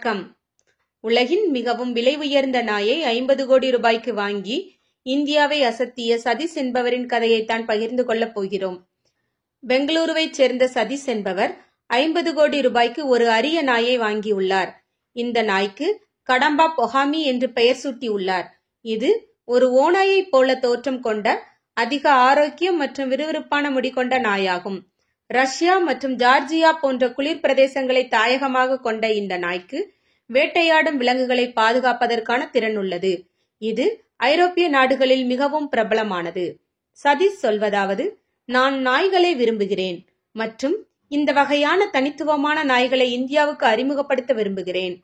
வணக்கம். உலகின் மிகவும் விலை உயர்ந்த நாயை 50 கோடி ரூபாய்க்கு வாங்கி இந்தியாவை அசத்திய சதீஷ் என்பவரின் கதையைத்தான் பகிர்ந்து கொள்ளப் போகிறோம். பெங்களூருவைச் சேர்ந்த சதீஷ் என்பவர் 50 கோடி ரூபாய்க்கு ஒரு அரிய நாயை வாங்கியுள்ளார். இந்த நாய்க்கு கடம்பா பொஹாமி என்று பெயர் சூட்டியுள்ளார். இது ஒரு ஓநாயைப் போல தோற்றம் கொண்ட அதிக ஆரோக்கியம் மற்றும் விறுவிறுப்பான முடி கொண்ட நாயாகும். ரஷ்யா மற்றும் ஜார்ஜியா போன்ற குளிர் பிரதேசங்களை தாயகமாக கொண்ட இந்த நாய்க்கு வேட்டையாடும் விலங்குகளை பாதுகாப்பதற்கான திறன் உள்ளது. இது ஐரோப்பிய நாடுகளில் மிகவும் பிரபலமானது. சதீஷ் சொல்வதாவது, நான் நாய்களை விரும்புகிறேன் மற்றும் இந்த வகையான தனித்துவமான நாய்களை இந்தியாவுக்கு அறிமுகப்படுத்த விரும்புகிறேன்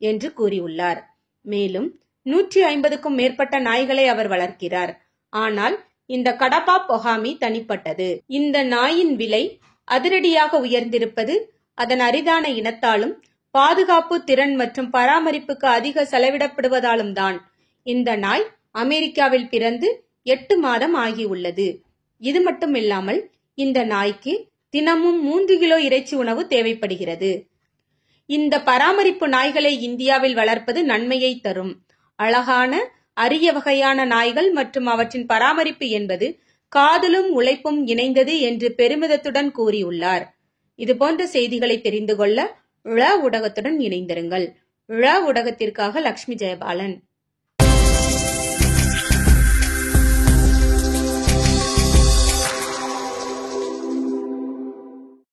என்று கூறியுள்ளார். மேலும் 150க்கும் மேற்பட்ட நாய்களை அவர் வளர்க்கிறார். ஆனால் இந்த கடம்பா பொஹாமி தனிப்பட்டது. இந்த நாயின் விலை அதிரடியாக உயர்ந்திருப்பது அதன் அரிதான இனத்தாலும் பாதுகாப்பு திறன் மற்றும் பராமரிப்புக்கு அதிக செலவிடப்படுவதாலும் தான். இந்த நாய் அமெரிக்காவில் பிறந்து 8 மாதம் ஆகியுள்ளது. இது மட்டுமில்லாமல் இந்த நாய்க்கு தினமும் 3 கிலோ இறைச்சி உணவு தேவைப்படுகிறது. இந்த பராமரிப்பு நாய்களை இந்தியாவில் வளர்ப்பது நன்மையை தரும். அழகான அரிய வகையான நாய்கள் மற்றும் அவற்றின் பராமரிப்பு என்பது காதலும் உழைப்பும் இணைந்தது என்று பெருமிதத்துடன் கூறியுள்ளார். இதுபோன்ற செய்திகளை தெரிந்து கொள்ள ழ ஊடகத்துடன் இணைந்திருங்கள். ழ ஊடகத்திற்காக லட்சுமி ஜெயபாலன்.